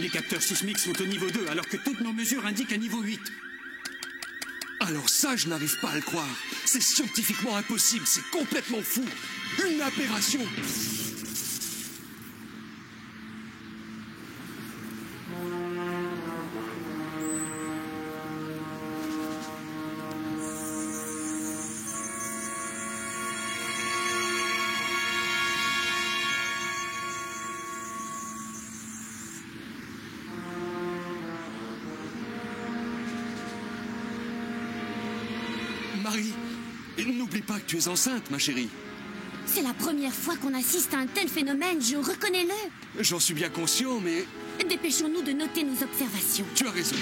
Les capteurs sismiques sont au niveau 2, alors que toutes nos mesures indiquent un niveau 8. Alors ça, je n'arrive pas à le croire. C'est scientifiquement impossible, c'est complètement fou. Une aberration. Marie, n'oublie pas que tu es enceinte, ma chérie. C'est la première fois qu'on assiste à un tel phénomène, Joe, reconnais-le. J'en suis bien conscient, mais... Dépêchons-nous de noter nos observations. Tu as raison.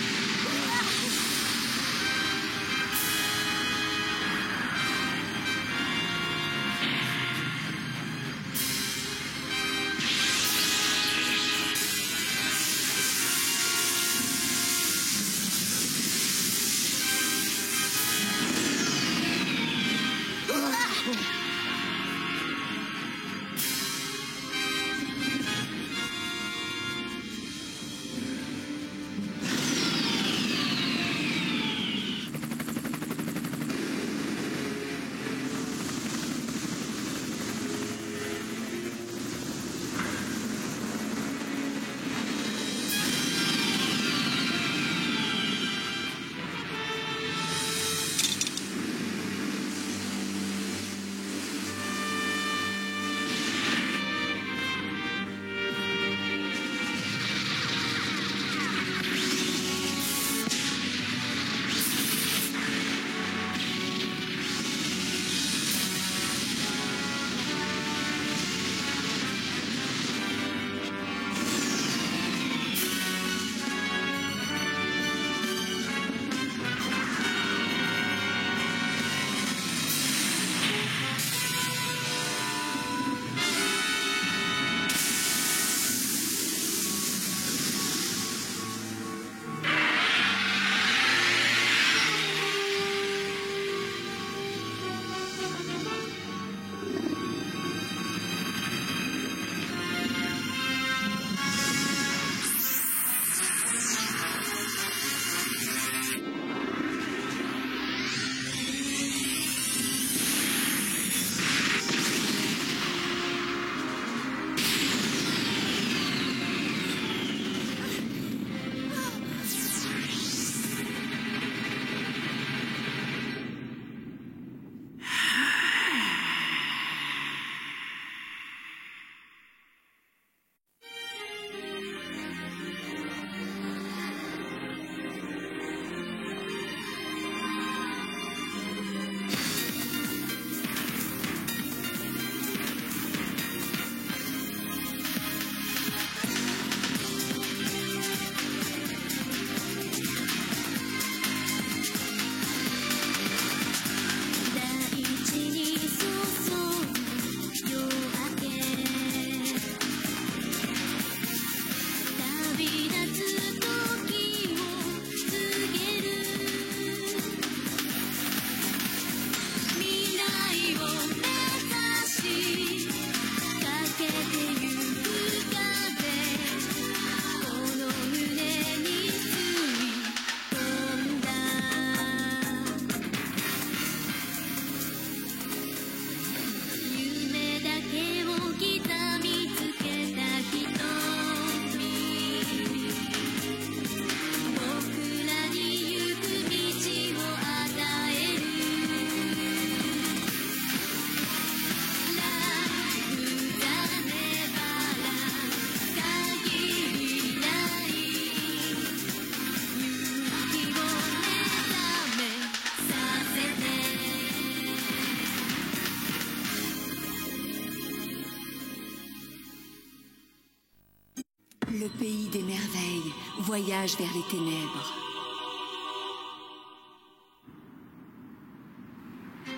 Le pays des merveilles voyage vers les ténèbres.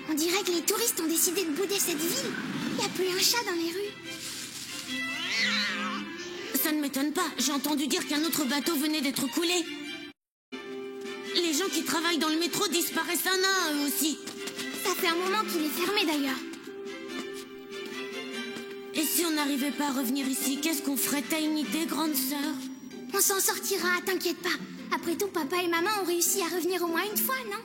On dirait que les touristes ont décidé de bouder cette ville. Il n'y a plus un chat dans les rues. Ça ne m'étonne pas. J'ai entendu dire qu'un autre bateau venait d'être coulé. Les gens qui travaillent dans le métro disparaissent un à un, eux aussi. Ça fait un moment qu'il est fermé, d'ailleurs. Et si on n'arrivait pas à revenir ici, qu'est-ce qu'on ferait? T'as une idée, grande sœur? On s'en sortira, t'inquiète pas. Après tout, papa et maman ont réussi à revenir au moins une fois, non?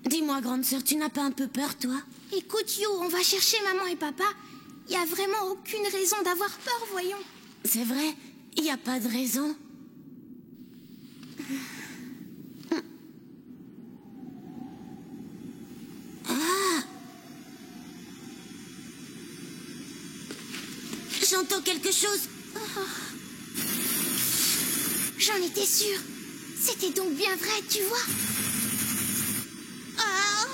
Dis-moi, grande sœur, tu n'as pas un peu peur, toi? Écoute, You, on va chercher maman et papa. Il y a vraiment aucune raison d'avoir peur, voyons. C'est vrai, il n'y a pas de raison. Ah! J'entends quelque chose. J'en étais sûre. C'était donc bien vrai, tu vois. Ah!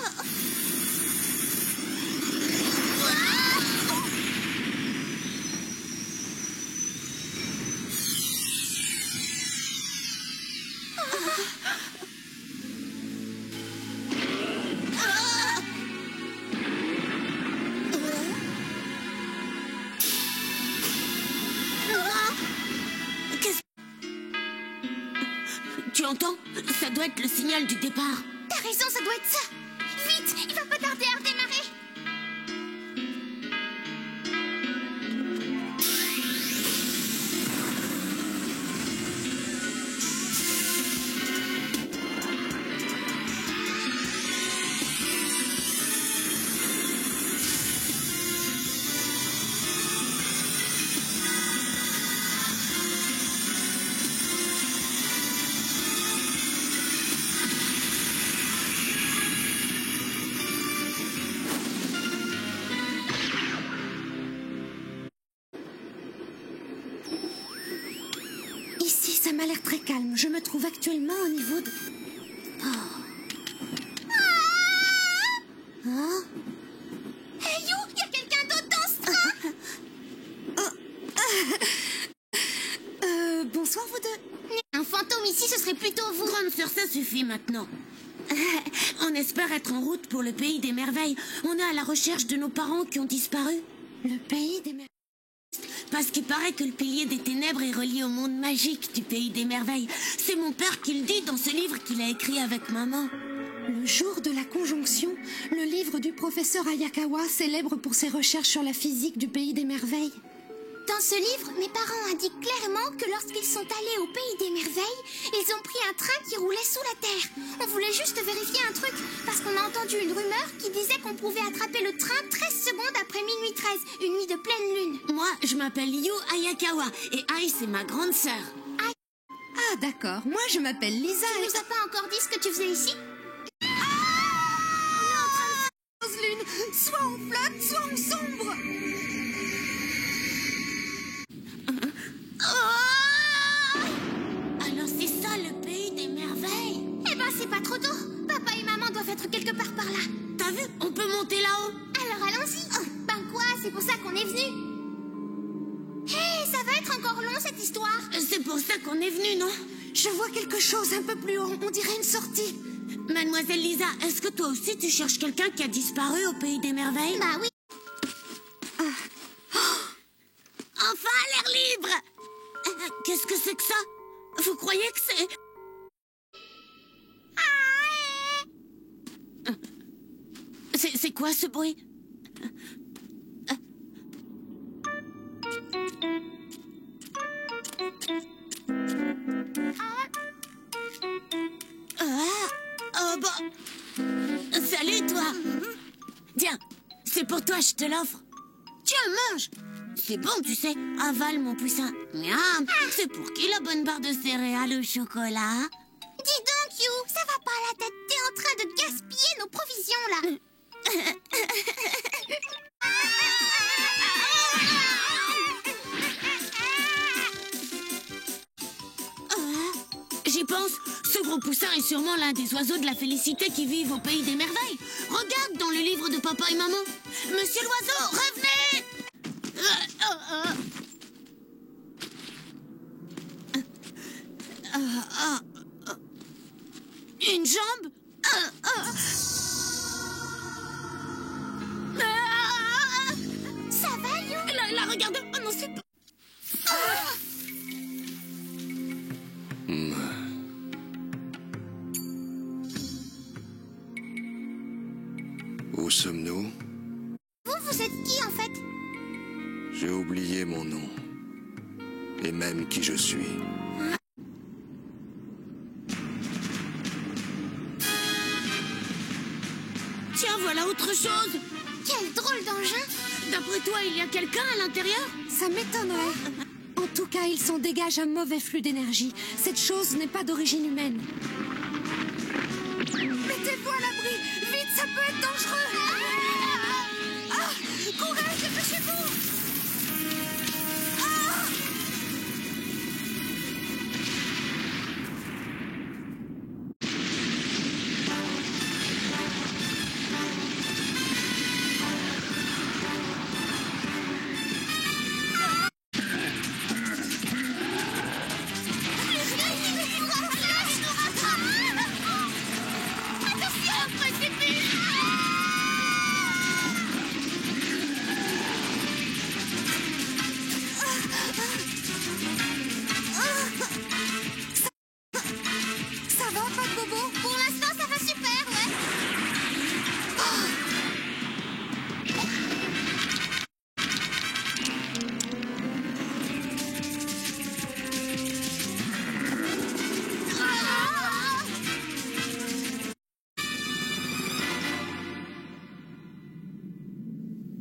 Tu entends? Ça doit être le signal du départ. T'as raison, ça doit être ça. Vite, il va pas tarder à redémarrer. Ici, ça m'a l'air très calme. Je me trouve actuellement au niveau de... Hein? Hey You, il y a quelqu'un d'autre dans ce train. Bonsoir, vous deux. Un fantôme ici, ce serait plutôt vous. Grande sœur, ça suffit maintenant. On espère être en route pour le pays des merveilles. On est à la recherche de nos parents qui ont disparu. Le pays des merveilles. Parce qu'il paraît que le pilier des ténèbres est relié au monde magique du pays des merveilles. C'est mon père qui le dit dans ce livre qu'il a écrit avec maman. Le jour de la conjonction, le livre du professeur Ayakawa, célèbre pour ses recherches sur la physique du pays des merveilles. Dans ce livre, mes parents indiquent clairement que lorsqu'ils sont allés au pays des merveilles, ils ont pris un train qui roulait sous la terre. On voulait juste vérifier un truc, parce qu'on a entendu une rumeur qui disait qu'on pouvait attraper le train 13 secondes après minuit 13, une nuit de pleine lune. Moi, je m'appelle Yu Ayakawa et Ai, c'est ma grande sœur. Ah d'accord, moi je m'appelle Lisa Tu nous as pas encore dit ce que tu faisais ici? Lune. Soit on flotte, soit on sombre. Alors c'est ça le pays des merveilles? Eh ben, c'est pas trop tôt. Papa et maman doivent être quelque part par là. T'as vu? On peut monter là-haut. Alors allons-y. Ben quoi, c'est pour ça qu'on est venu. Hé, ça va être encore long cette histoire. C'est pour ça qu'on est venu, non? Je vois quelque chose un peu plus haut, on dirait une sortie. Mademoiselle Lisa, est-ce que toi aussi tu cherches quelqu'un qui a disparu au pays des merveilles? Bah oui. Enfin, l'air libre! Qu'est-ce que c'est que ça? Vous croyez que c'est... C'est quoi ce bruit? Oh bah... Salut toi! Tiens, c'est pour toi, je te l'offre. Tiens, mange! C'est bon, tu sais. Avale, mon poussin. Miam! C'est pour qui la bonne barre de céréales au chocolat? Dis donc, You, ça va pas la tête. T'es en train de gaspiller nos provisions, là. J'y pense. Ce gros poussin est sûrement l'un des oiseaux de la félicité qui vivent au pays des merveilles. Regarde dans le livre de papa et maman. Monsieur l'oiseau, revenez! Une jambe? Ça va, You? Là, regarde. Oh non, c'est pas... Où sommes-nous? Vous êtes qui, en fait? J'ai oublié mon nom. Et même qui je suis. Tiens, voilà autre chose. Quel drôle d'engin! D'après toi, il y a quelqu'un à l'intérieur? Ça m'étonnerait. En tout cas, il s'en dégage un mauvais flux d'énergie. Cette chose n'est pas d'origine humaine. Mettez-vous à l'abri! Vite, ça peut être dangereux! Courez, dépêchez-vous!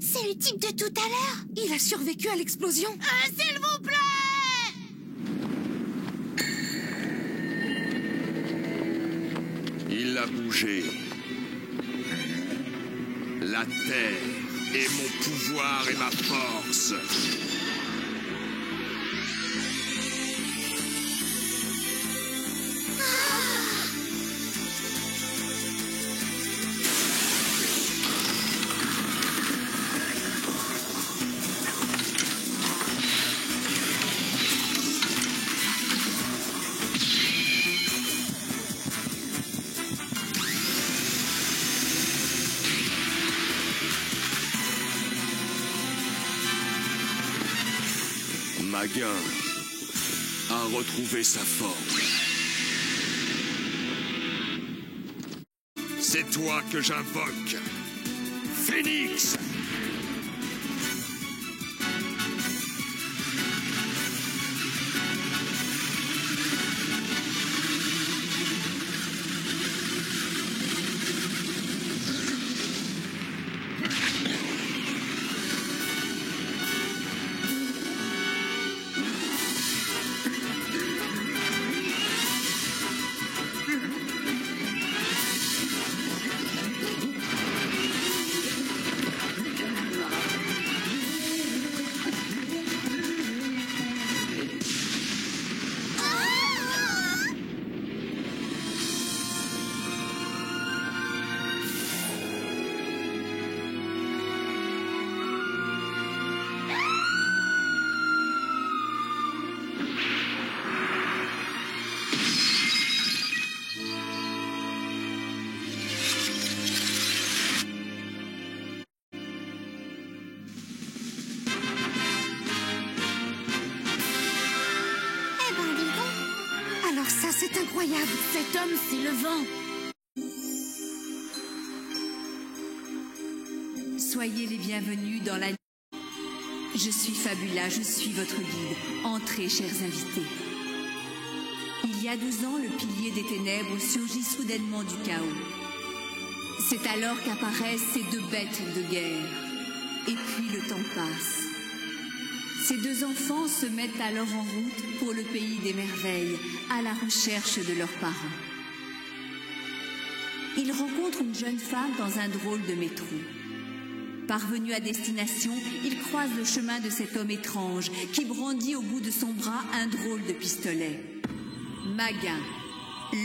C'est le type de tout à l'heure. Il a survécu à l'explosion. S'il vous plaît! Il a bougé. La terre est mon pouvoir et ma force. Maguin a retrouvé sa forme. C'est toi que j'invoque, Phénix! C'est incroyable. Cet homme, c'est le vent. Soyez les bienvenus dans la... Je suis Fabula, je suis votre guide. Entrez, chers invités. Il y a 12 ans, le pilier des ténèbres surgit soudainement du chaos. C'est alors qu'apparaissent ces deux bêtes de guerre. Et puis le temps passe. Ces deux enfants se mettent alors en route pour le pays des merveilles, à la recherche de leurs parents. Ils rencontrent une jeune femme dans un drôle de métro. Parvenus à destination, ils croisent le chemin de cet homme étrange qui brandit au bout de son bras un drôle de pistolet. Maguin,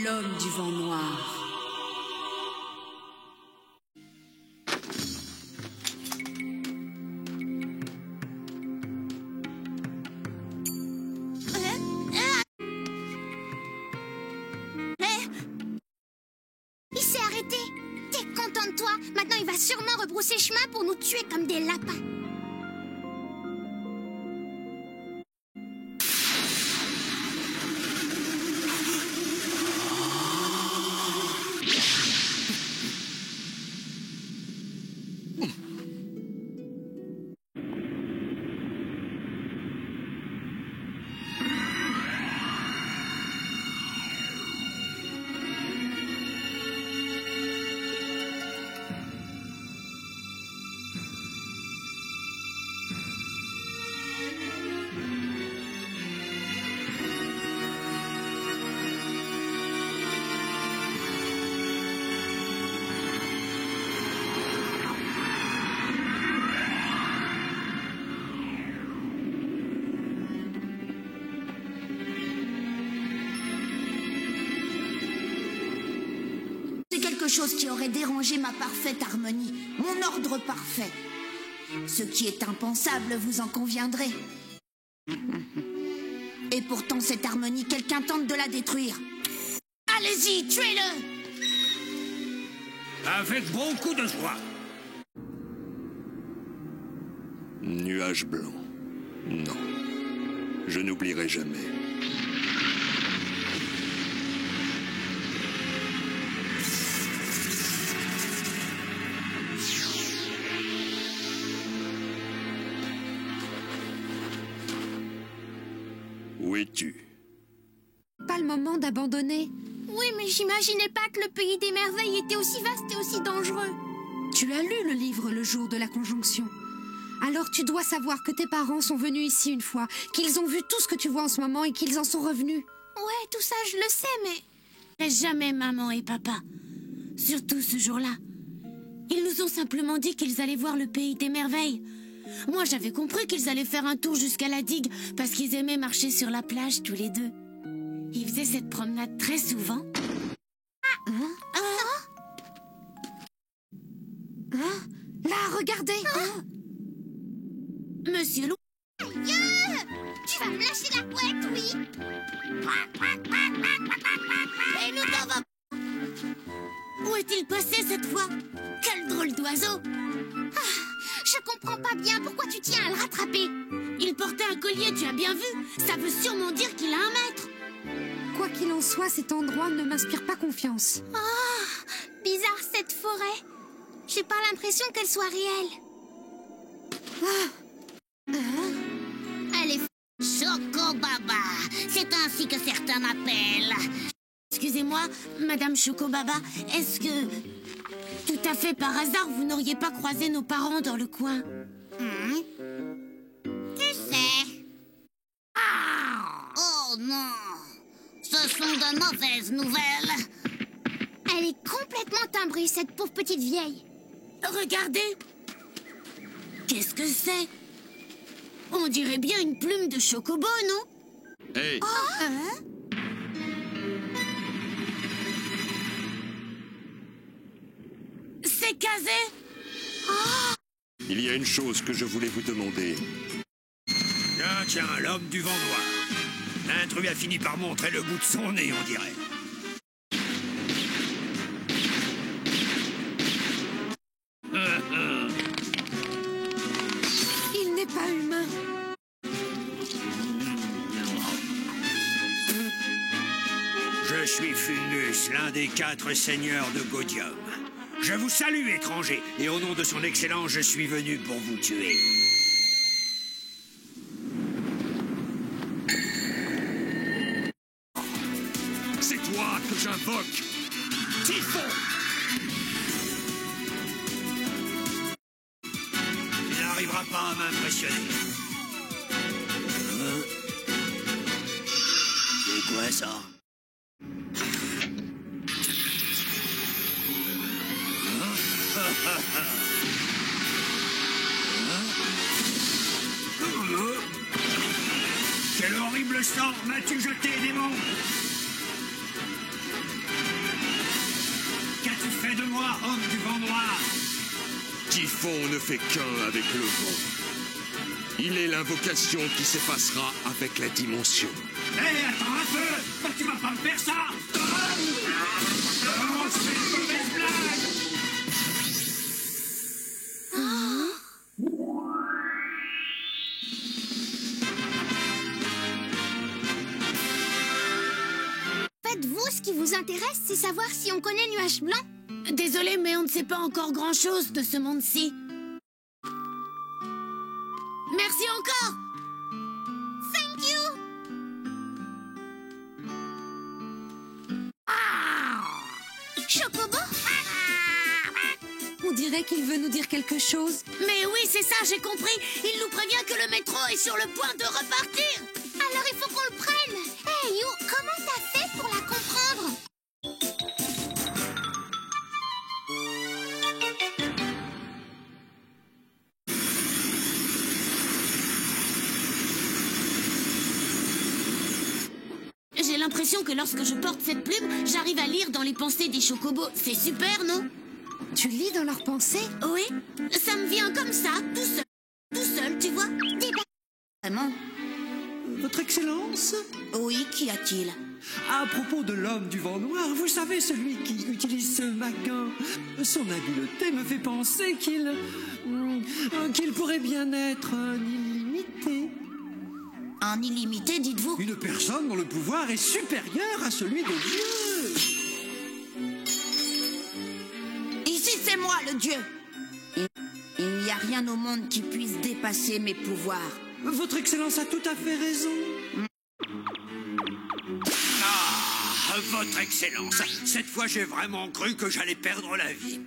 l'homme du vent noir. Il s'est arrêté. T'es content de toi? Maintenant, il va sûrement rebrousser chemin pour nous tuer comme des lapins. chose qui aurait dérangé ma parfaite harmonie, mon ordre parfait. Ce qui est impensable, vous en conviendrez. Et pourtant, cette harmonie, quelqu'un tente de la détruire. Allez-y, tuez-le! Avec beaucoup de joie. Nuage blanc. Non. Je n'oublierai jamais. Où es-tu? Pas le moment d'abandonner. Oui, mais j'imaginais pas que le pays des merveilles était aussi vaste et aussi dangereux. Tu as lu le livre le jour de la conjonction. Alors tu dois savoir que tes parents sont venus ici une fois, qu'ils ont vu tout ce que tu vois en ce moment et qu'ils en sont revenus. Ouais, tout ça, je le sais, mais... Jamais maman et papa. Surtout ce jour-là. Ils nous ont simplement dit qu'ils allaient voir le pays des merveilles. Moi, j'avais compris qu'ils allaient faire un tour jusqu'à la digue parce qu'ils aimaient marcher sur la plage tous les deux. Ils faisaient cette promenade très souvent. Là, regardez. Monsieur Loup, Tu vas me lâcher la couette, oui. et nous t'en va. Où est-il passé cette fois? Quel drôle d'oiseau! Je comprends pas bien pourquoi tu tiens à le rattraper. Il portait un collier, tu as bien vu? Ça veut sûrement dire qu'il a 1 mètre. Quoi qu'il en soit, cet endroit ne m'inspire pas confiance. Bizarre cette forêt. J'ai pas l'impression qu'elle soit réelle. Elle est... Chocobaba, c'est ainsi que certains m'appellent. Excusez-moi, Madame Chocobaba, est-ce que... tout à fait par hasard, vous n'auriez pas croisé nos parents dans le coin? Tu sais... Oh non! Ce sont de mauvaises nouvelles. Elle est complètement timbrée, cette pauvre petite vieille. Regardez. Qu'est-ce que c'est? On dirait bien une plume de chocobo, non? Hey! C'est Kazé. Il y a une chose que je voulais vous demander. Tiens, l'homme du vent noir. L'intrus a fini par montrer le bout de son nez, on dirait. Il n'est pas humain. Je suis Fungus, l'un des 4 seigneurs de Godium. Je vous salue, étrangers, et au nom de son excellence, je suis venu pour vous tuer. C'est toi que j'invoque! Typhon! Il n'arrivera pas à m'impressionner. C'est quoi ça? Quel horrible sort m'as-tu jeté, démon? Qu'as-tu fait de moi, homme du vent noir? Typhon ne fait qu'un avec le vent. Il est l'invocation qui s'effacera avec la dimension. Hé, attends un peu! Tu vas pas me faire ça! Oh, c'est une mauvaise blague! Faites-vous, ce qui vous intéresse, c'est savoir si on connaît Nuage Blanc. Désolé, mais on ne sait pas encore grand-chose de ce monde-ci. Merci encore. Thank you. Chocobo? On dirait qu'il veut nous dire quelque chose. Mais oui, c'est ça, j'ai compris. Il nous prévient que le métro est sur le point de repartir. Alors il faut qu'on le prenne. Hey, You, comment t'as fait pour la comprendre? J'ai l'impression l'impression que lorsque je porte cette plume, j'arrive à lire dans les pensées des chocobos. C'est super, non? Tu lis dans leurs pensées? Oui, ça me vient comme ça, tout seul, tu vois. Vraiment? Votre Excellence? Oui, qu'y a-t-il? À propos de l'homme du vent noir, vous savez, celui qui utilise ce maquin, son habileté me fait penser qu'il pourrait bien être un illimité. Un illimité, dites-vous? Une personne dont le pouvoir est supérieur à celui de Dieu. Ici, c'est moi, le Dieu. Il n'y a rien au monde qui puisse dépasser mes pouvoirs. Votre Excellence a tout à fait raison. Ah, Votre Excellence, cette fois j'ai vraiment cru que j'allais perdre la vie.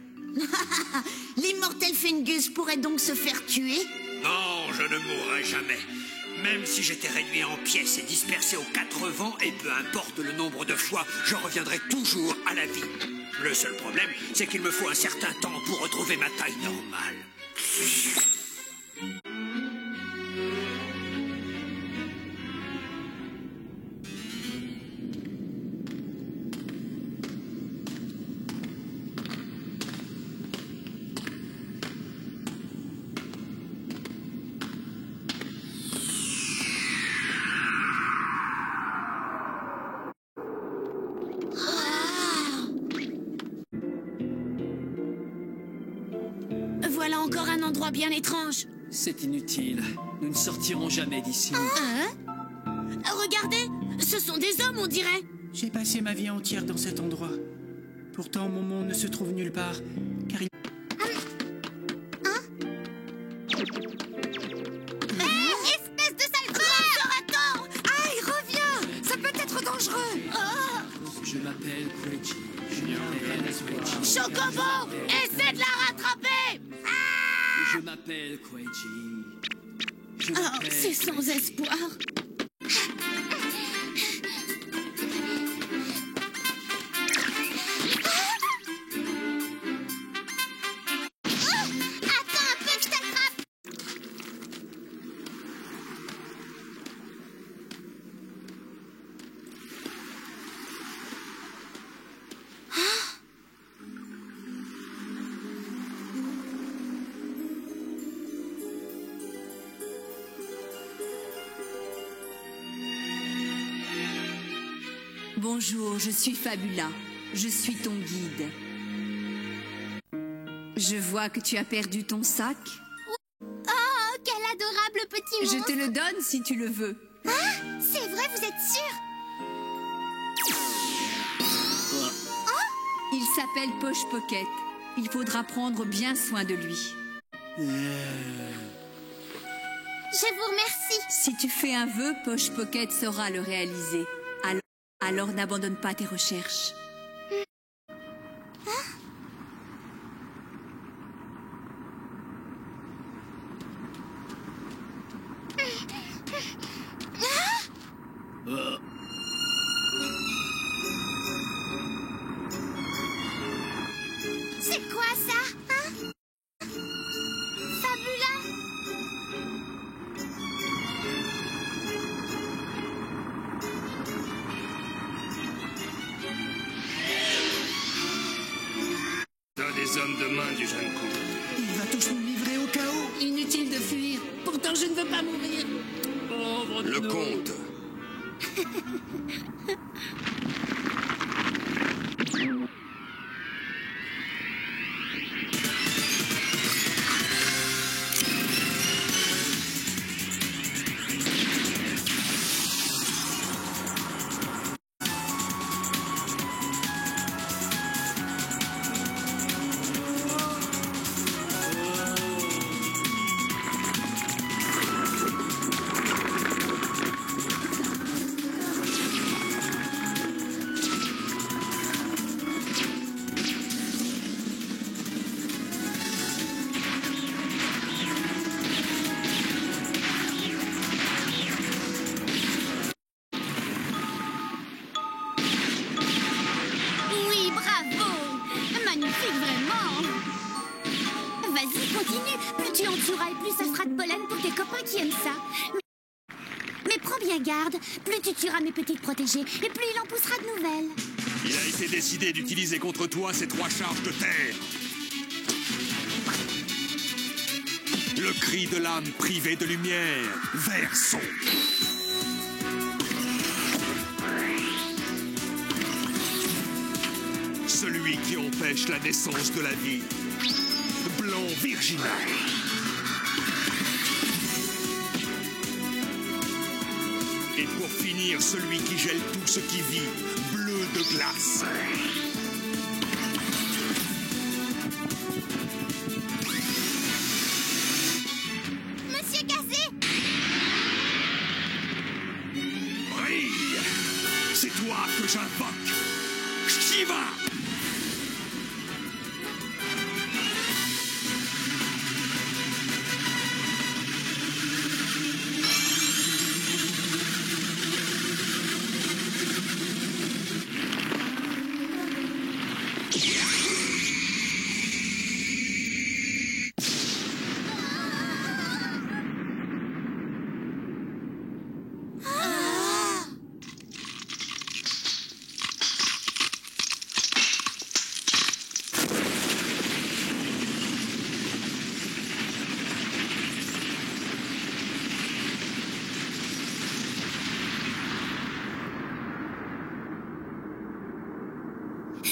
L'immortel Fingus pourrait donc se faire tuer? Non, je ne mourrai jamais. Même si j'étais réduit en pièces et dispersé aux 4 vents, et peu importe le nombre de fois, je reviendrai toujours à la vie. Le seul problème, c'est qu'il me faut un certain temps pour retrouver ma taille normale. Voilà encore un endroit bien étrange. C'est inutile. Nous ne sortirons jamais d'ici. Regardez, ce sont des hommes, on dirait. J'ai passé ma vie entière dans cet endroit. Pourtant, mon monde ne se trouve nulle part, car il... Espèce de sale Attends. Aïe, reviens! Ça peut être dangereux! Je m'appelle Queji. Je m'appelle Queji. Chocobo, essaie de la rattraper. Je m'appelle Queji. Je Oh, m'appelle c'est sans espoir. Attends un peu que je t'attrape. Bonjour, je suis Fabula. Je suis ton guide. Je vois que tu as perdu ton sac. Oh, quel adorable petit Je monstre. te le donne si tu le veux. Ah, c'est vrai, vous êtes sûr? Il s'appelle Poche Pocket. Il faudra prendre bien soin de lui. Je vous remercie. Si tu fais un vœu, Poche Pocket saura le réaliser. Alors n'abandonne pas tes recherches. C'est quoi ça, hein? Fabula? T'as des hommes de main du jeune comte. Il va tous nous livrer au chaos. Inutile de fuir. Pourtant, je ne veux pas mourir. Le comte. Oui, bravo. Magnifique, vraiment. Vas-y, continue. Plus tu en tueras et plus ça sera de pollen pour tes copains qui aiment ça. Mais prends bien Bien garde, plus tu tueras mes petites protégées, et plus il en poussera de nouvelles. Il a été décidé d'utiliser contre toi ces 3 charges de terre. Le cri de l'âme privée de lumière, Verson. Celui qui empêche la naissance de la vie, Blanc virginal. Et pour finir, celui qui gèle tout ce qui vit, Bleu de glace. Monsieur Gazé! Brille! C'est toi que j'invoque! Shiva!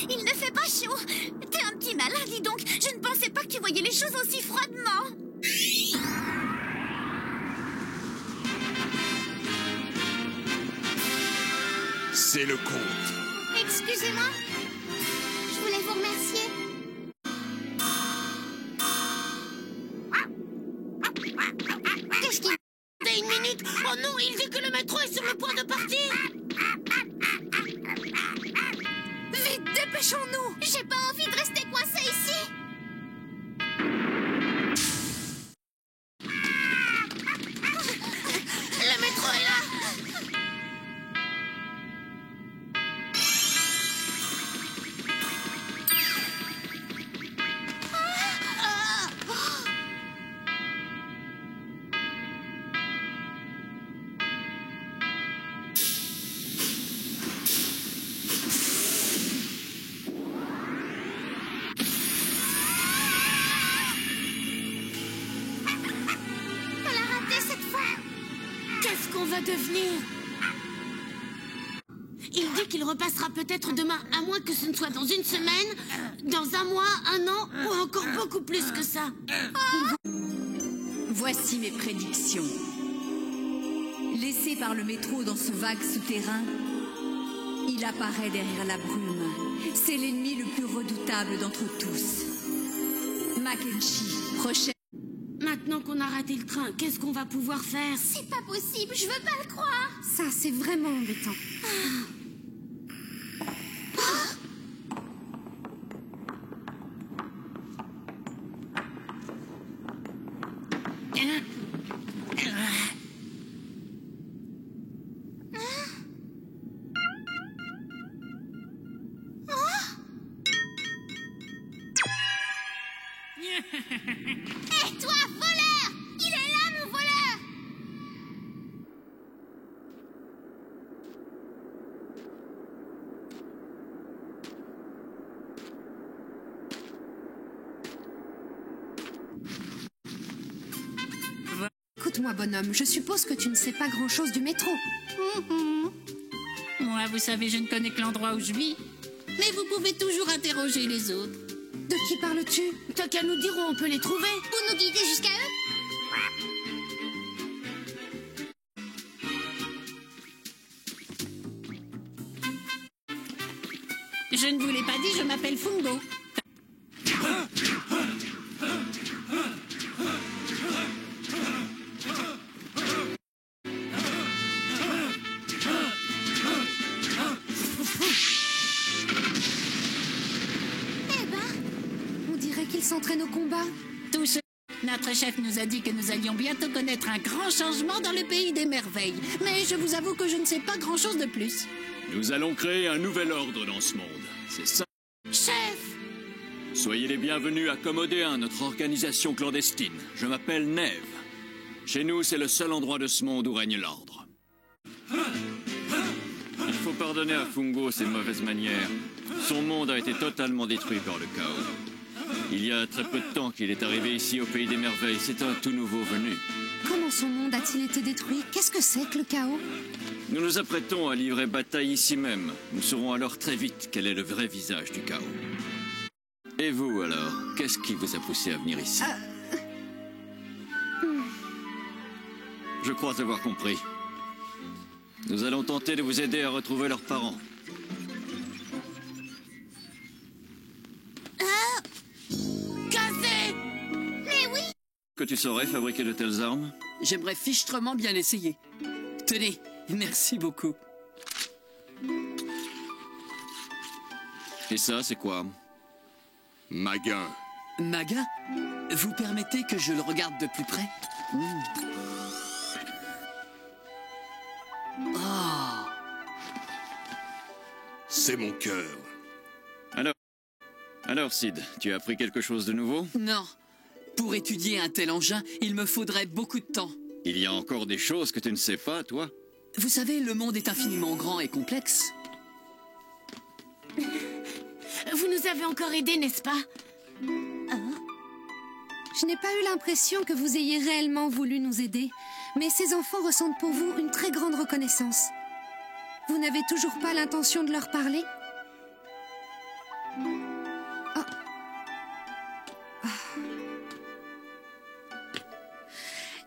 Il ne fait pas chaud. T'es un petit malin, dis donc. Je ne pensais pas que tu voyais les choses aussi froidement. C'est le compte. Excusez-moi. Je voulais vous remercier. Qu'est-ce qu'il... T'as une minute? Oh non, il dit que le métro est sur le point de partir. Vite, dépêchons-nous. J'ai pas envie de rester coincé ici. Le métro est là. Elle a raté cette fois. Qu'est-ce qu'on va devenir? Il dit qu'il repassera peut-être demain, à moins que ce ne soit dans une semaine, dans un mois, un an, ou encore beaucoup plus que ça. Voici mes prédictions. Laissé par le métro dans ce vague souterrain, il apparaît derrière la brume. C'est l'ennemi le plus redoutable d'entre tous. Mackenzie, prochaine. Maintenant qu'on a raté le train, qu'est-ce qu'on va pouvoir faire? C'est pas possible, je veux pas le croire. Ça, c'est vraiment embêtant. Hé, toi, voleur! Il est là, mon voleur! Écoute-moi, bonhomme, je suppose que tu ne sais pas grand-chose du métro. Moi, vous savez, je ne connais que l'endroit où je vis. Mais vous pouvez toujours interroger les autres. De qui parles-tu? T'as qu'à nous dire où on peut les trouver. Pour nous guider jusqu'à eux? Je ne vous l'ai pas dit, je m'appelle Fungo. Eh ben, On dirait qu'ils s'entraînent au combat. Touche. Notre chef nous a dit que nous allions bientôt connaître un grand changement dans le pays des merveilles. Mais je vous avoue que je ne sais pas grand-chose de plus. Nous allons créer un nouvel ordre dans ce monde. C'est ça. Chef! Soyez les bienvenus à Commodéen, notre organisation clandestine. Je m'appelle Neve. Chez nous, c'est le seul endroit de ce monde où règne l'ordre. pardonner à Fungo ses mauvaises manières. Son monde a été totalement détruit par le chaos. Il y a très peu de temps qu'il est arrivé ici au Pays des Merveilles. C'est un tout nouveau venu. Comment son monde a-t-il été détruit? Qu'est-ce que c'est que le chaos? Nous nous apprêtons à livrer bataille ici même. Nous saurons alors très vite quel est le vrai visage du chaos. Et vous alors, qu'est-ce qui vous a poussé à venir ici? Je crois avoir compris. Nous allons tenter de vous aider à retrouver leurs parents. Cassé! Mais oui! Que tu saurais fabriquer de telles armes? J'aimerais fichtrement bien essayer. Tenez, merci beaucoup. Et ça, c'est quoi? Maguin. Maga, vous permettez que je le regarde de plus près? Oh. C'est mon cœur. Alors Sid, tu as appris quelque chose de nouveau? Non. Pour étudier un tel engin, il me faudrait beaucoup de temps. Il y a encore des choses que tu ne sais pas, toi? Vous savez, le monde est infiniment grand et complexe. Vous nous avez encore aidés, n'est-ce pas? Je n'ai pas eu l'impression que vous ayez réellement voulu nous aider, mais ces enfants ressentent pour vous une très grande reconnaissance. Vous n'avez toujours pas l'intention de leur parler?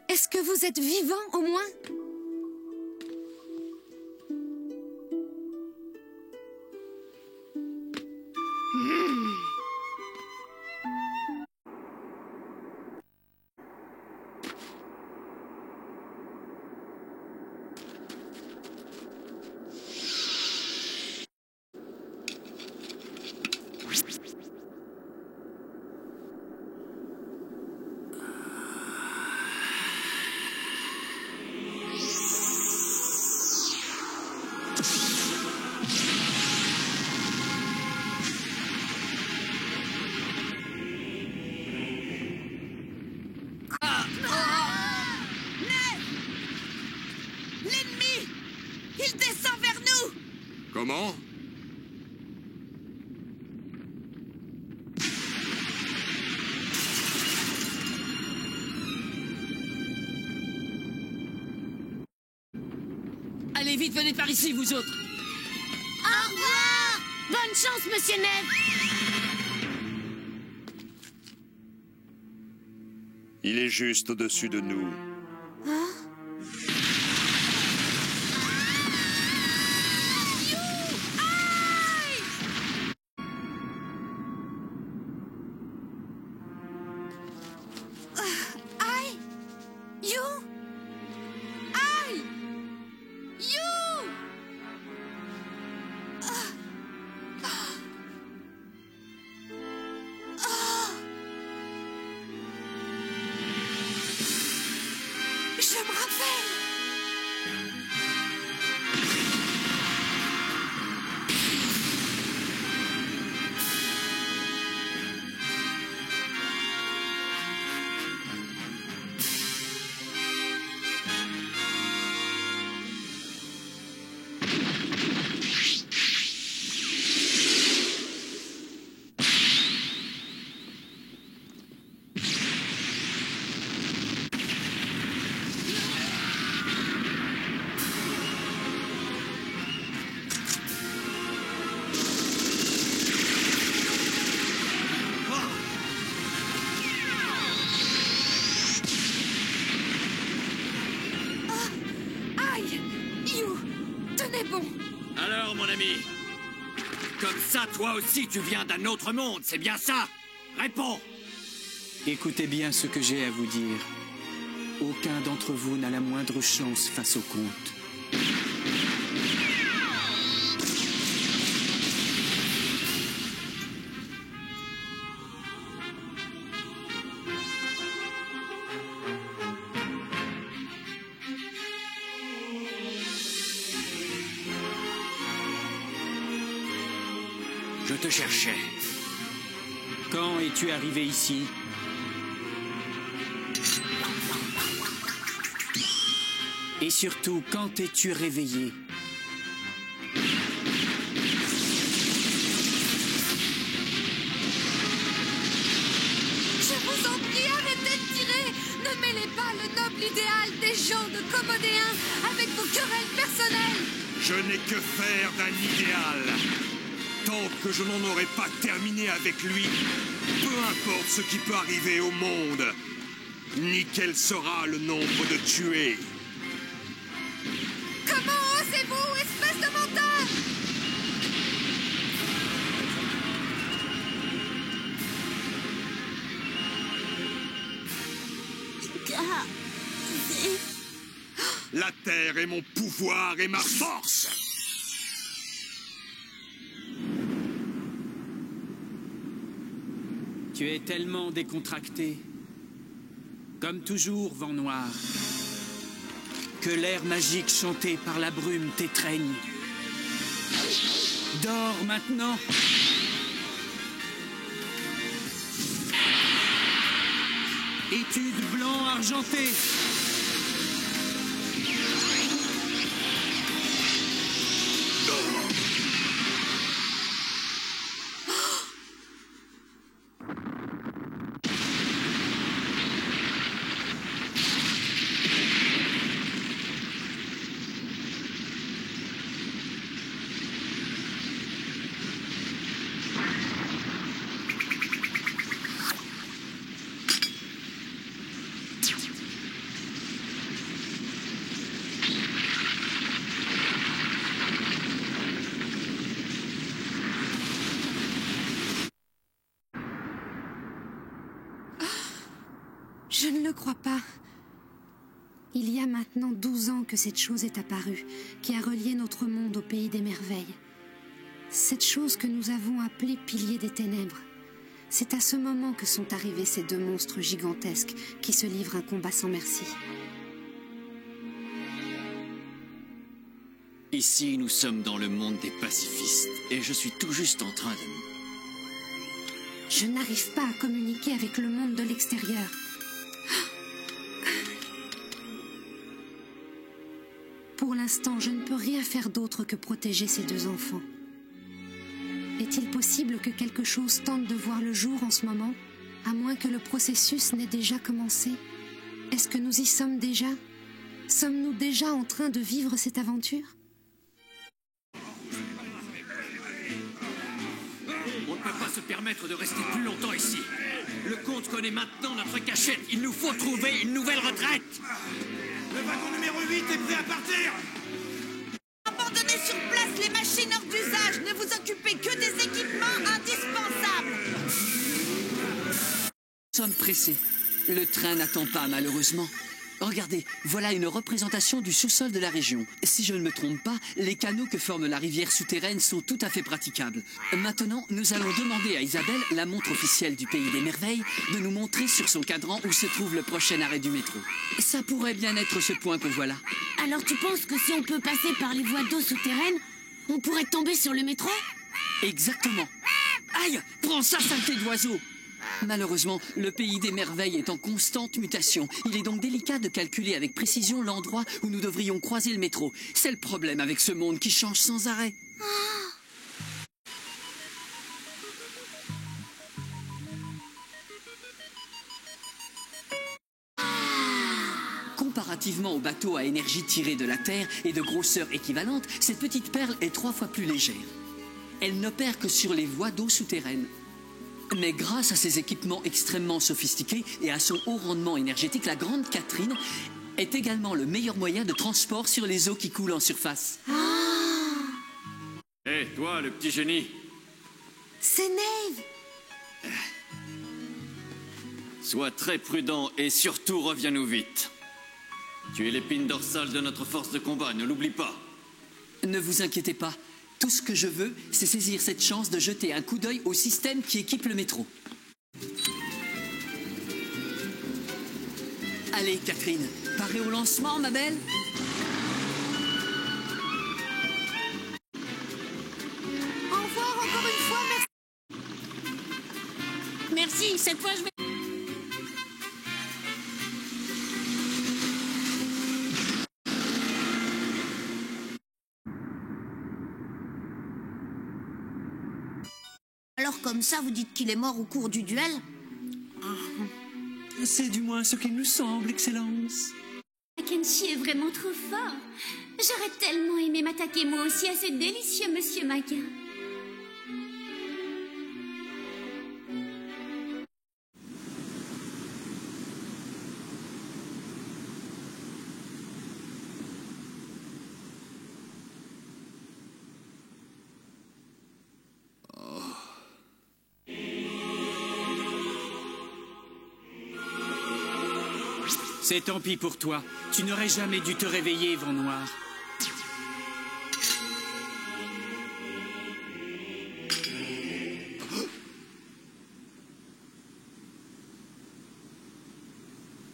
Est-ce que vous êtes vivant, au moins? Comment? Allez vite, venez par ici, vous autres. Au revoir! Bonne chance, Monsieur Ned! Il est juste au-dessus de nous. Je me rappelle! Alors, mon ami, comme ça, toi aussi, tu viens d'un autre monde, c'est bien ça? Réponds! Écoutez bien ce que j'ai à vous dire. Aucun d'entre vous n'a la moindre chance face au conte. Je te cherchais. Quand es-tu arrivé ici? Et surtout, quand es-tu réveillé? idéal des gens de Commodéens avec vos querelles personnelles. Je n'ai que faire d'un idéal. Tant que je n'en aurai pas terminé avec lui, peu importe ce qui peut arriver au monde, ni quel sera le nombre de tués. Comment osez-vous, espèce de menteur? La terre est mon pouvoir et ma force. Tu es tellement décontracté, comme toujours, vent noir, que l'air magique chanté par la brume t'étreigne. Dors maintenant. Étude blanc argenté. Je ne le crois pas. Il y a maintenant 12 ans que cette chose est apparue, qui a relié notre monde au pays des merveilles. Cette chose que nous avons appelée Pilier des Ténèbres. C'est à ce moment que sont arrivés ces deux monstres gigantesques qui se livrent un combat sans merci. Ici, nous sommes dans le monde des pacifistes, et je suis tout juste en train de... Je n'arrive pas à communiquer avec le monde de l'extérieur. Pour l'instant, je ne peux rien faire d'autre que protéger ces deux enfants. Est-il possible que quelque chose tente de voir le jour en ce moment, à moins que le processus n'ait déjà commencé? Est-ce que nous y sommes déjà? Sommes-nous déjà en train de vivre cette aventure? On ne peut pas se permettre de rester plus longtemps ici. Le comte connaît maintenant notre cachette. Il nous faut trouver une nouvelle retraite. Le wagon numéro 8 est prêt à partir. Abandonnez sur place les machines hors d'usage. Ne vous occupez que des équipements indispensables. Nous sommes pressés. Le train n'attend pas, malheureusement. Regardez, voilà une représentation du sous-sol de la région. Si je ne me trompe pas, les canaux que forme la rivière souterraine sont tout à fait praticables. Maintenant, nous allons demander à Isabelle, la montre officielle du Pays des Merveilles, de nous montrer sur son cadran où se trouve le prochain arrêt du métro. Ça pourrait bien être ce point que voilà. Alors tu penses que si on peut passer par les voies d'eau souterraines, on pourrait tomber sur le métro? Exactement. Aïe! Prends ça, saleté d'oiseau! Malheureusement, le Pays des Merveilles est en constante mutation. Il est donc délicat de calculer avec précision l'endroit où nous devrions croiser le métro. C'est le problème avec ce monde qui change sans arrêt. Comparativement au bateau à énergie tirée de la Terre et de grosseur équivalente, cette petite perle est 3 fois plus légère. Elle n'opère que sur les voies d'eau souterraines. Mais grâce à ses équipements extrêmement sophistiqués et à son haut rendement énergétique, la Grande Catherine est également le meilleur moyen de transport sur les eaux qui coulent en surface. Hé, toi, le petit génie. C'est Nave! Sois très prudent et surtout reviens-nous vite. Tu es l'épine dorsale de notre force de combat, ne l'oublie pas. Ne vous inquiétez pas. Tout ce que je veux, c'est saisir cette chance de jeter un coup d'œil au système qui équipe le métro. Allez, Catherine, parée au lancement, ma belle? Au revoir encore une fois, merci. Merci, cette fois je vais... Alors comme ça, vous dites qu'il est mort au cours du duel? C'est du moins ce qu'il nous semble, Excellence. Kenshi est vraiment trop fort. J'aurais tellement aimé m'attaquer moi aussi à ce délicieux monsieur Maquin. C'est tant pis pour toi. Tu n'aurais jamais dû te réveiller, Vent Noir.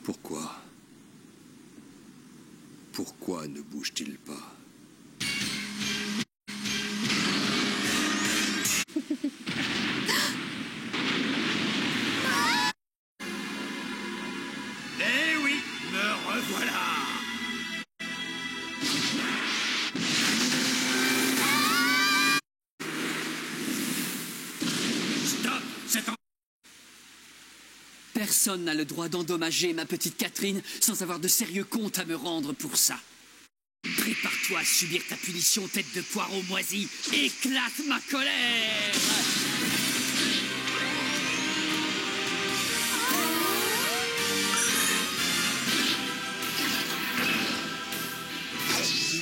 Pourquoi? Pourquoi ne bouge-t-il pas? Eh oui, me revoilà. Stop, c'est en... Personne n'a le droit d'endommager ma petite Catherine sans avoir de sérieux comptes à me rendre pour ça. Prépare-toi à subir ta punition, tête de poireau moisie. Éclate ma colère!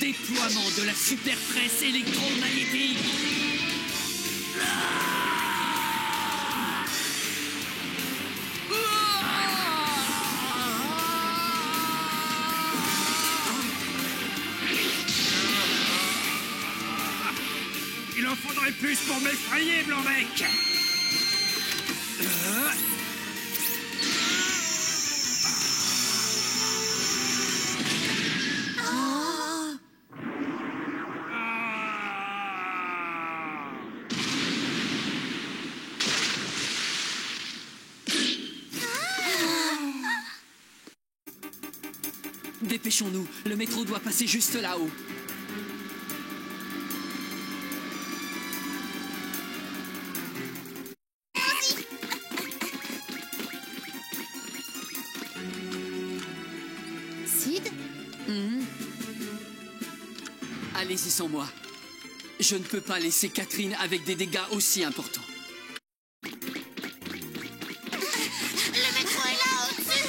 Déploiement de la super presse électromagnétique. Il en faudrait plus pour m'effrayer, Blanc-Bec. Dépêchons-nous, le métro doit passer juste là-haut. Sid? Allez-y sans moi. Je ne peux pas laisser Catherine avec des dégâts aussi importants. Le métro est là, au-dessus.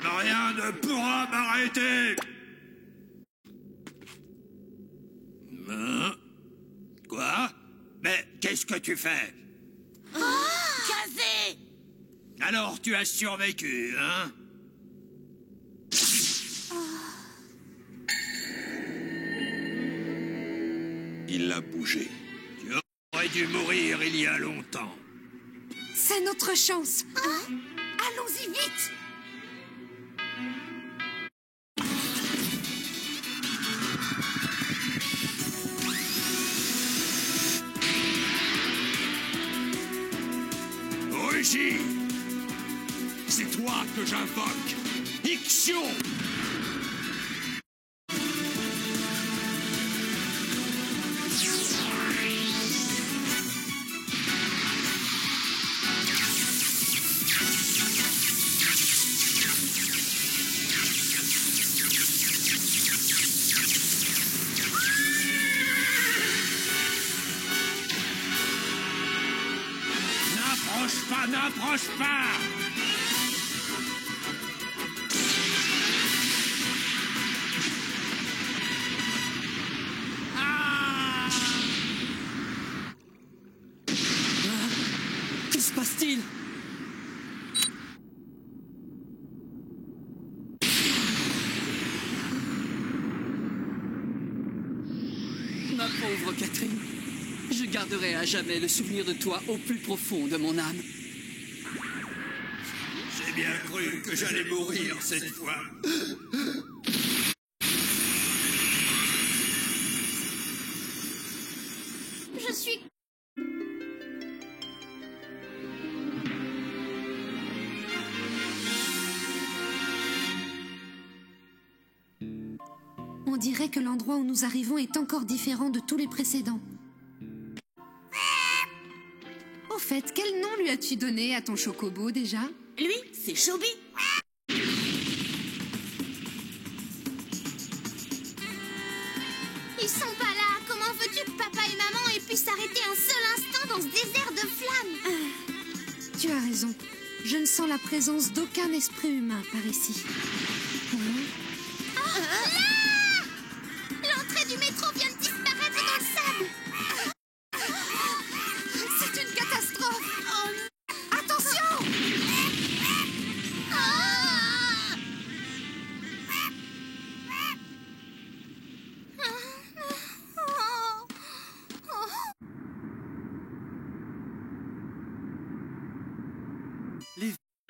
Rien ne pourra m'arrêter. Hein? Quoi? Mais qu'est-ce que tu fais? Kazé! Alors tu as survécu, hein? Il a bougé. Tu aurais dû mourir il y a longtemps. C'est notre chance. Allons-y vite! Rugy! C'est toi que j'invoque! Ixion! N'approche pas! Que se passe-t-il? Ma pauvre Catherine, je garderai à jamais le souvenir de toi au plus profond de mon âme. J'ai bien cru que j'allais mourir cette fois. Je suis... On dirait que l'endroit où nous arrivons est encore différent de tous les précédents. fait, quel nom lui as-tu donné à ton chocobo déjà? Lui, c'est Chobi. Ils sont pas là. Comment veux-tu que papa et maman aient pu s'arrêter un seul instant dans ce désert de flammes? Tu as raison. Je ne sens la présence d'aucun esprit humain par ici. Là! L'entrée du métro vient de disparaître dans le sable. C'est une catastrophe. Attention!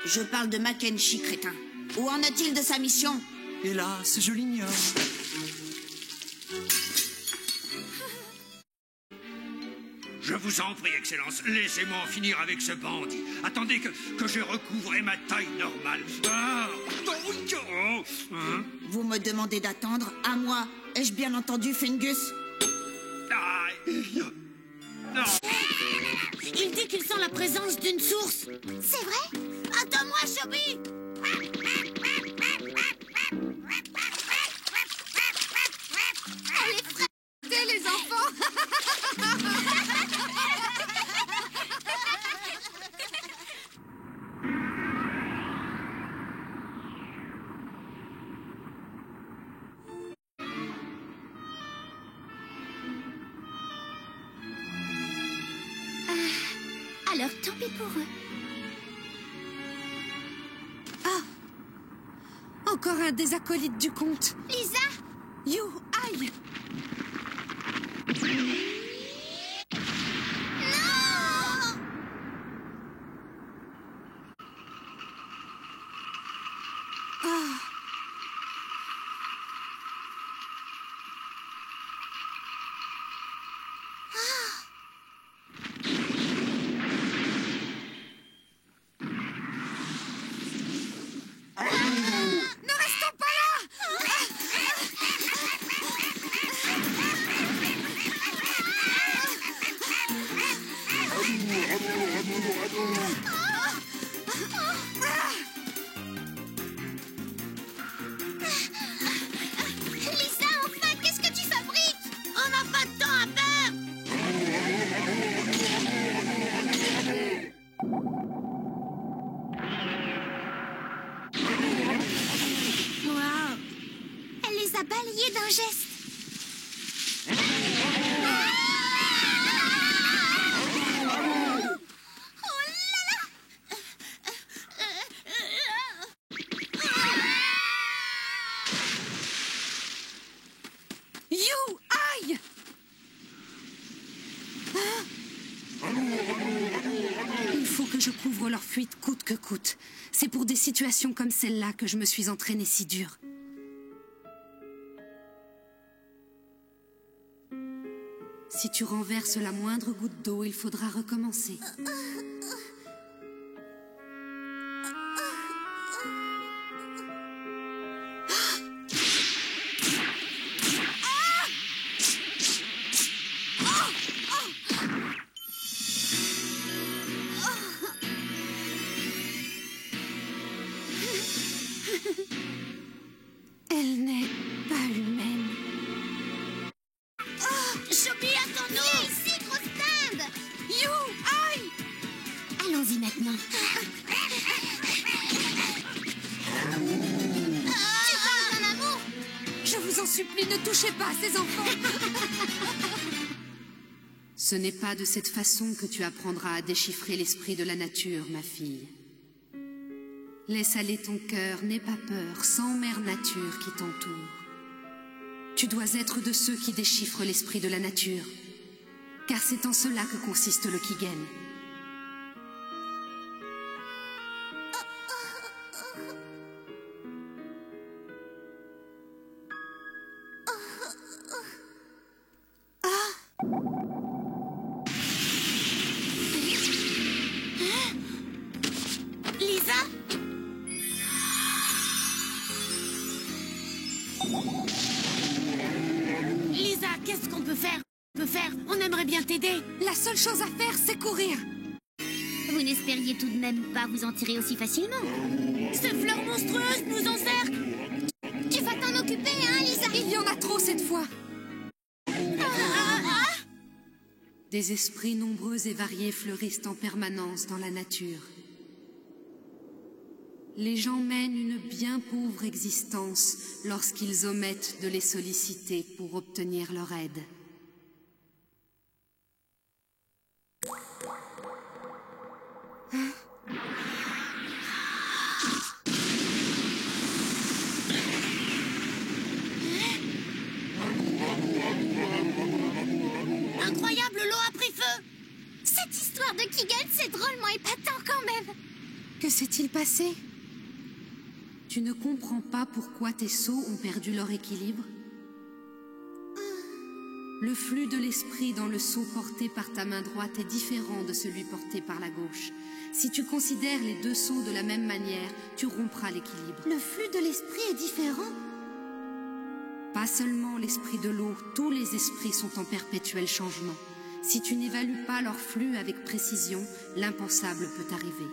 Je parle de Mackenzie, crétin. Où en est-il de sa mission? Hélas, je l'ignore. Je vous en prie, Excellence, laissez-moi en finir avec ce bandit. Attendez que j'ai recouvré ma taille normale. Ah, oh, hein? Vous me demandez d'attendre? À moi? Ai-je bien entendu, Fingus? Ah, non. Il dit qu'il sent la présence d'une source. C'est vrai? Attends-moi, Chobi. Elle est frappée, les enfants. Alors, tant pis pour eux. Encore un des acolytes du comte. Lisa! You, aïe! Non! Ne restons pas là! Lisa, enfin, qu'est-ce que tu fabriques? On n'a pas de temps à perdre. Wow. Elle les a balayés d'un geste. You, aïe! Il faut que je couvre leur fuite coûte que coûte. C'est pour des situations comme celle-là que je me suis entraînée si dur. Si tu renverses la moindre goutte d'eau, il faudra recommencer. Elle n'est pas humaine. Chobi, attends-nous. Viens ici, grosse dinde! You, aïe! Allons-y maintenant. Tu parles d'un amour? Je vous en supplie, ne touchez pas à ces enfants. Ce n'est pas de cette façon que tu apprendras à déchiffrer l'esprit de la nature, ma fille. Laisse aller ton cœur, n'aie pas peur, sans mère nature qui t'entoure. Tu dois être de ceux qui déchiffrent l'esprit de la nature, car c'est en cela que consiste le Kigen. Lisa? Lisa, qu'est-ce qu'on peut faire? On aimerait bien t'aider. La seule chose à faire, c'est courir. Vous n'espériez tout de même pas vous en tirer aussi facilement. Ces fleurs monstrueuses nous encerclent. Tu vas t'en occuper, hein, Lisa? Il y en a trop cette fois. Des esprits nombreux et variés fleurissent en permanence dans la nature. Les gens mènent une bien pauvre existence lorsqu'ils omettent de les solliciter pour obtenir leur aide. Incroyable, l'eau a pris feu. Cette histoire de Keegan, c'est drôlement épatant quand même. Que s'est-il passé? Tu ne comprends pas pourquoi tes seaux ont perdu leur équilibre? Le flux de l'esprit dans le seau porté par ta main droite est différent de celui porté par la gauche. Si tu considères les deux seaux de la même manière, tu rompras l'équilibre. Le flux de l'esprit est différent? Pas seulement l'esprit de l'eau, tous les esprits sont en perpétuel changement. Si tu n'évalues pas leur flux avec précision, l'impensable peut arriver.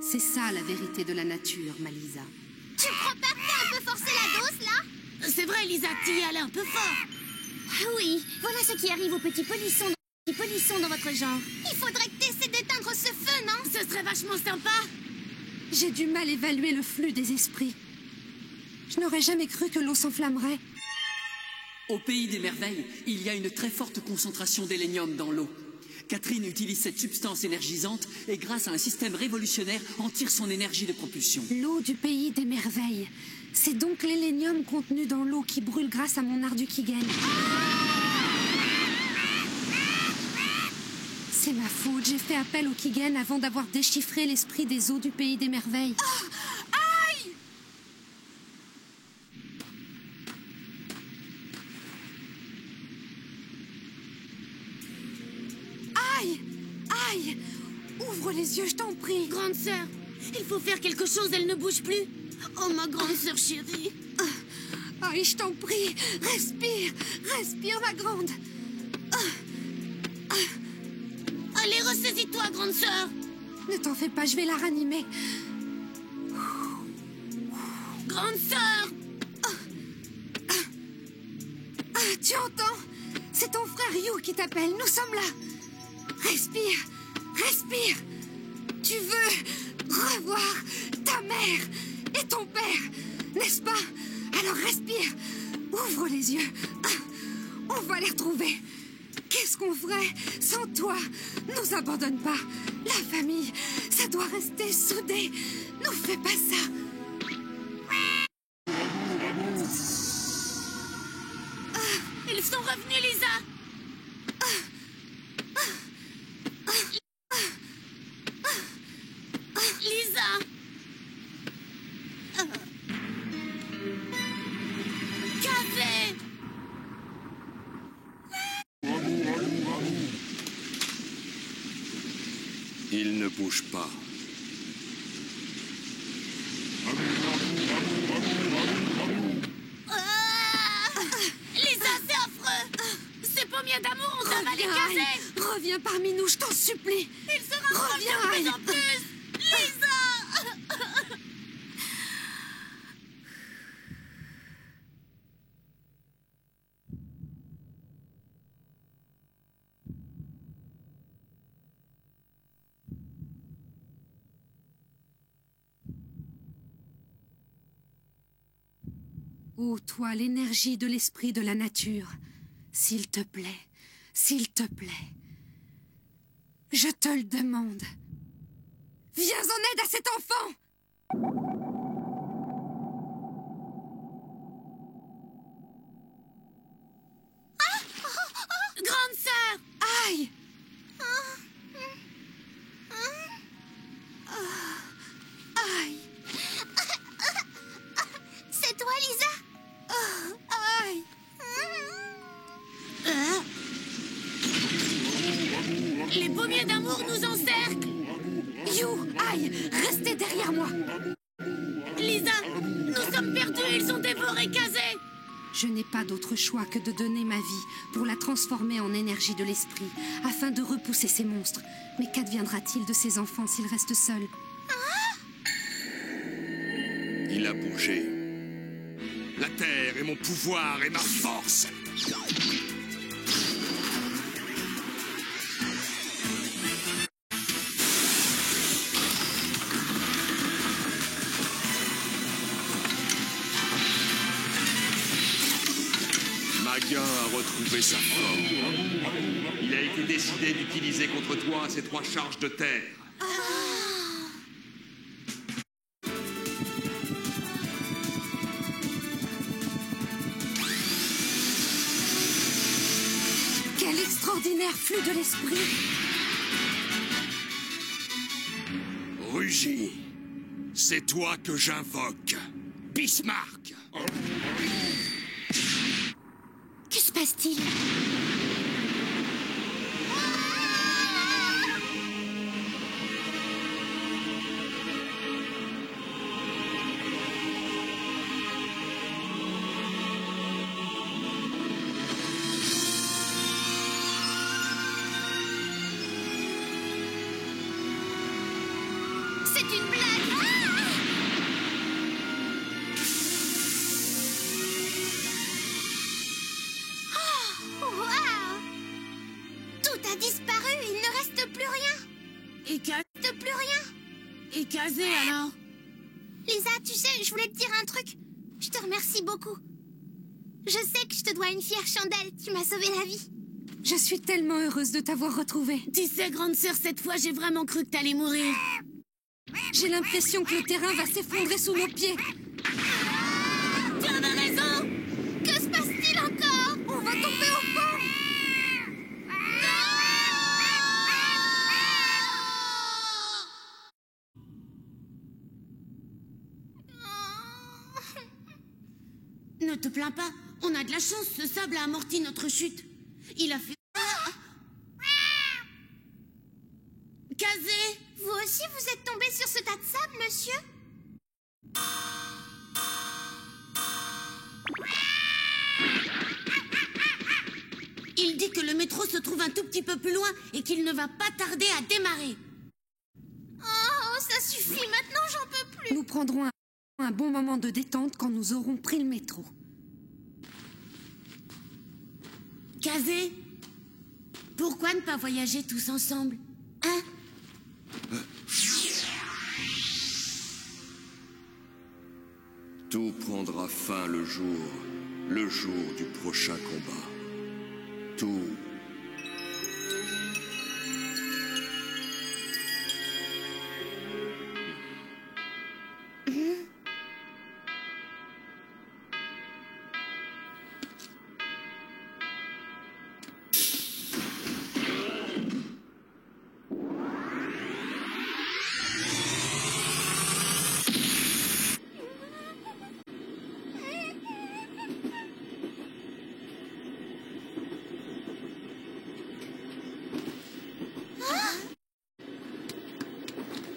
C'est ça la vérité de la nature, ma Lisa. Tu crois pas que t'as un peu forcé la dose, là? C'est vrai, Lisa, t'y es allée un peu fort. Oui, voilà ce qui arrive aux petits polissons dans votre genre. Il faudrait que t'essaies d'éteindre ce feu, non? Ce serait vachement sympa. J'ai du mal à évaluer le flux des esprits. Je n'aurais jamais cru que l'eau s'enflammerait. Au pays des merveilles, il y a une très forte concentration d'élénium dans l'eau. Catherine utilise cette substance énergisante et grâce à un système révolutionnaire en tire son énergie de propulsion. L'eau du pays des merveilles. C'est donc l'élénium contenu dans l'eau qui brûle grâce à mon art du Keegan. C'est ma faute, j'ai fait appel au Keegan avant d'avoir déchiffré l'esprit des eaux du pays des merveilles. Aïe! Aïe! Aïe! Ouvre les yeux, je t'en prie. Grande sœur, il faut faire quelque chose, elle ne bouge plus. Oh, ma grande sœur chérie. Aïe, je t'en prie. Respire, respire, ma grande. Allez, ressaisis-toi, grande sœur. Ne t'en fais pas, je vais la ranimer. Grande sœur. Tu entends? C'est ton frère Yu qui t'appelle, nous sommes là. Respire, respire. Tu veux revoir ta mère et ton père, n'est-ce pas? Alors respire, ouvre les yeux. On va les retrouver. Qu'est-ce qu'on ferait sans toi? Nous abandonne pas. La famille, ça doit rester soudé. Nous fais pas ça. Ils sont revenus, Lisa. Lisa. Kazé. Il ne bouge pas. Lisa, c'est affreux. Ces pommiers d'amour ont avalé Kazé. Reviens parmi nous, je t'en supplie. Il se rapproche de plus en plus. Lisa. Ô toi, l'énergie de l'esprit de la nature, s'il te plaît, je te le demande. Viens en aide à cet enfant! Grande sœur. Aïe! Aïe! C'est toi, Lisa? Aïe! Les pommiers d'amour nous encerclent. You, aïe! Restez derrière moi! Lisa, nous sommes perdus, ils ont dévoré Kazé. Je n'ai pas d'autre choix que de donner ma vie pour la transformer en énergie de l'esprit, afin de repousser ces monstres. Mais qu'adviendra-t-il de ces enfants s'ils restent seuls? Il a bougé. La terre est mon pouvoir et ma force. Maguin a retrouvé sa forme. Il a été décidé d'utiliser contre toi ces 3 charges de terre. Quel extraordinaire flux de l'esprit! Rugy, c'est toi que j'invoque. Bismarck! Que se passe-t-il? C'est une blague! Waouh! Tout a disparu, il ne reste plus rien. Et Plus rien. Et Kazé, alors? Lisa, tu sais, je voulais te dire un truc. Je te remercie beaucoup. Je sais que je te dois une fière chandelle. Tu m'as sauvé la vie. Je suis tellement heureuse de t'avoir retrouvée. Tu sais, grande sœur, cette fois, j'ai vraiment cru que t'allais mourir. J'ai l'impression que le terrain va s'effondrer sous nos pieds. Tu en as raison. Que se passe-t-il encore? On va tomber au fond. Ne te plains pas, on a de la chance, ce sable a amorti notre chute. Il a fait... Kazé! Vous aussi, vous êtes tombé sur ce tas de sable, monsieur? Il dit que le métro se trouve un tout petit peu plus loin et qu'il ne va pas tarder à démarrer. Oh, ça suffit, maintenant j'en peux plus. Nous prendrons un bon moment de détente quand nous aurons pris le métro. Kazé, pourquoi ne pas voyager tous ensemble? Hein? Tout prendra fin le jour du prochain combat. Tout.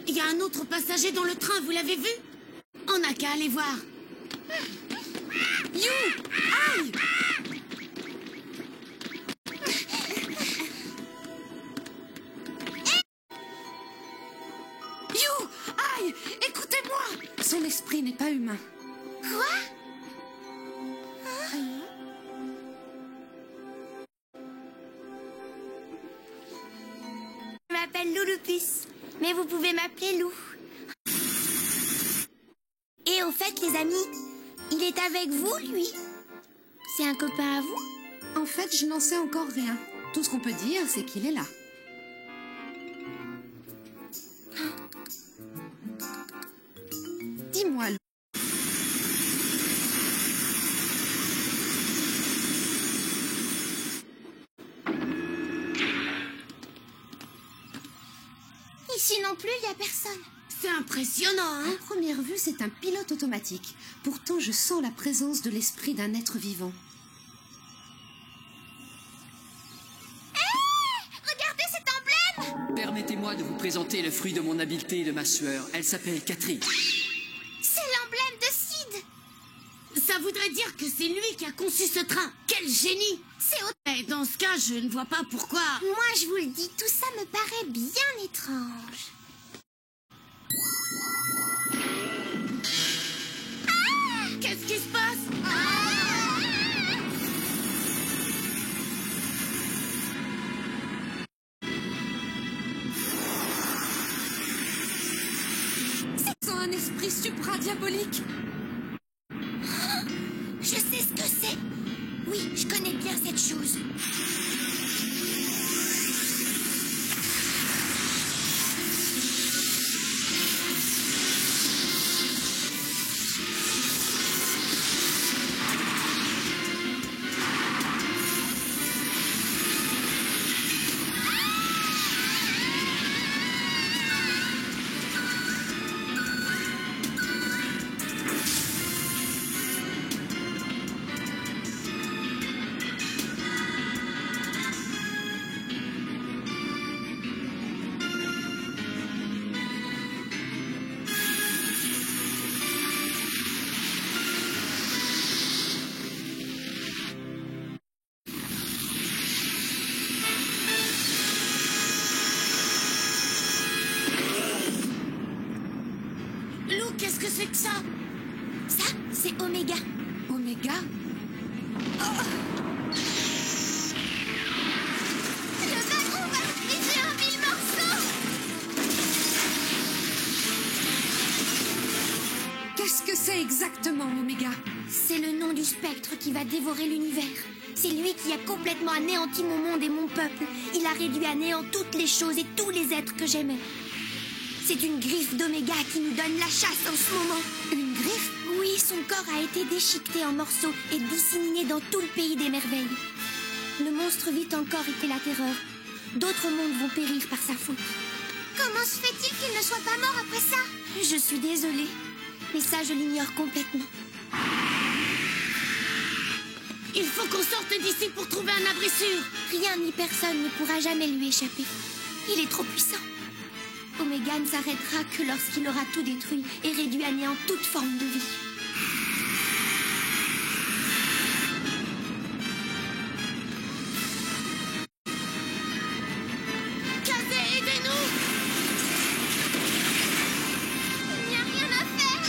Il y a un autre passager dans le train, vous l'avez vu? On n'a qu'à aller voir. You! Aïe! You! Aïe! Écoutez-moi! Son esprit n'est pas humain. Quoi? Je m'appelle Loulopus, mais vous pouvez m'appeler Lou. Et au fait, les amis, il est avec vous, lui? C'est un copain à vous? En fait, je n'en sais encore rien. Tout ce qu'on peut dire, c'est qu'il est là. Dis-moi, Lou. Ici non plus, il n'y a personne. C'est impressionnant, hein? À première vue, c'est un pilote automatique. Pourtant, je sens la présence de l'esprit d'un être vivant. Regardez cet emblème! Permettez-moi de vous présenter le fruit de mon habileté et de ma sueur. Elle s'appelle Catherine. C'est l'emblème de Sid! Ça voudrait pourrait dire que c'est lui qui a conçu ce train. Quel génie! C'est autre. Mais dans ce cas, je ne vois pas pourquoi... Moi, je vous le dis, tout ça me paraît bien étrange. Qu'est-ce qui se passe? C'est un esprit supra-diabolique. Je sais ce que c'est. Oui, je connais bien cette chose. Qu'est-ce que c'est que ça? Ça, c'est Oméga. Oméga? Le wagon va se briser en 1000 morceaux. Qu'est-ce que c'est exactement, Oméga? C'est le nom du spectre qui va dévorer l'univers. C'est lui qui a complètement anéanti mon monde et mon peuple. Il a réduit à néant toutes les choses et tous les êtres que j'aimais. C'est une griffe d'Oméga qui nous donne la chasse en ce moment. Une griffe? Oui, son corps a été déchiqueté en morceaux et disséminé dans tout le pays des merveilles. Le monstre vit encore et fait la terreur. D'autres mondes vont périr par sa faute. Comment se fait-il qu'il ne soit pas mort après ça? Je suis désolée, mais ça je l'ignore complètement. Il faut qu'on sorte d'ici pour trouver un abri sûr. Rien ni personne ne pourra jamais lui échapper. Il est trop puissant. Oméga ne s'arrêtera que lorsqu'il aura tout détruit et réduit à néant toute forme de vie. Kazé, aidez-nous! Il n'y a rien à faire.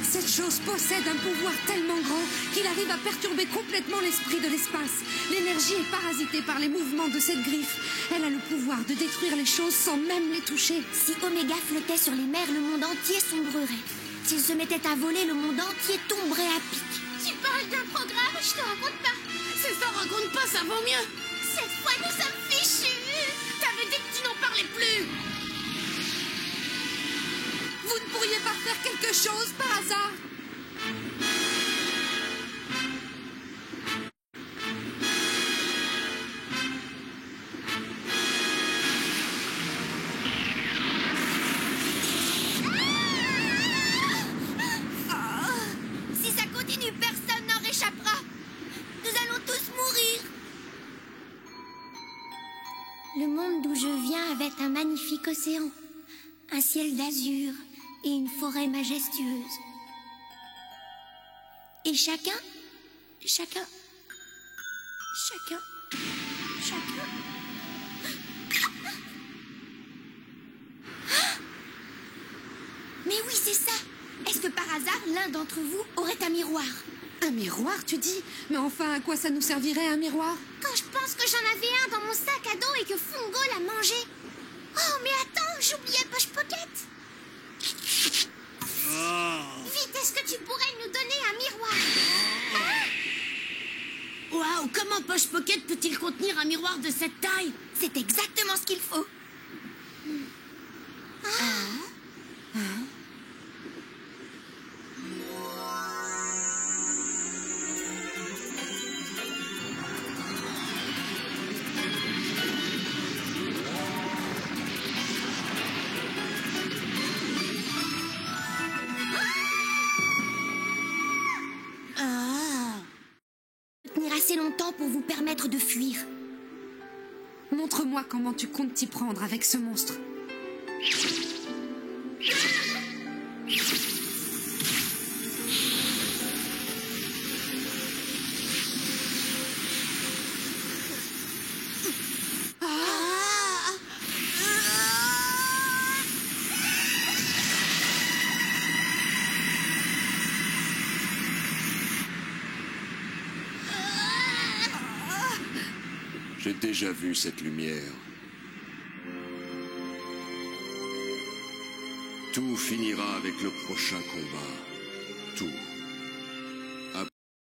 Cette chose possède un pouvoir tellement grand qu'il arrive à perturber complètement l'esprit de l'espace. L'énergie est parasitée par les mouvements de cette griffe. Elle a le pouvoir de détruire les choses sans même les toucher. Si Oméga flottait sur les mers, le monde entier sombrerait. S'il se mettait à voler, le monde entier tomberait à pic. Tu parles d'un programme, je te raconte pas. Si ça raconte pas, ça vaut mieux. Cette fois, nous sommes fichus. T'avais dit que tu n'en parlais plus. Vous ne pourriez pas faire quelque chose par hasard? Si ça continue, personne n'en réchappera. Nous allons tous mourir. Le monde d'où je viens avait un magnifique océan, un ciel d'azur et une forêt majestueuse. Et chacun... Mais oui, c'est ça. Est-ce que par hasard, l'un d'entre vous aurait un miroir? Un miroir, tu dis? Mais enfin, à quoi ça nous servirait un miroir? Quand je pense que j'en avais un dans mon sac à dos et que Fungo l'a mangé. Oh, mais attends, j'oubliais Poche Pocket. Vite, est-ce que tu pourrais nous donner un miroir? Waouh, comment Poche Pocket peut-il contenir un miroir de cette taille? C'est exactement ce qu'il faut. Tenir assez longtemps pour vous permettre de fuir. Montre-moi comment tu comptes t'y prendre avec ce monstre. J'ai déjà vu cette lumière. Tout finira avec le prochain combat. Tout.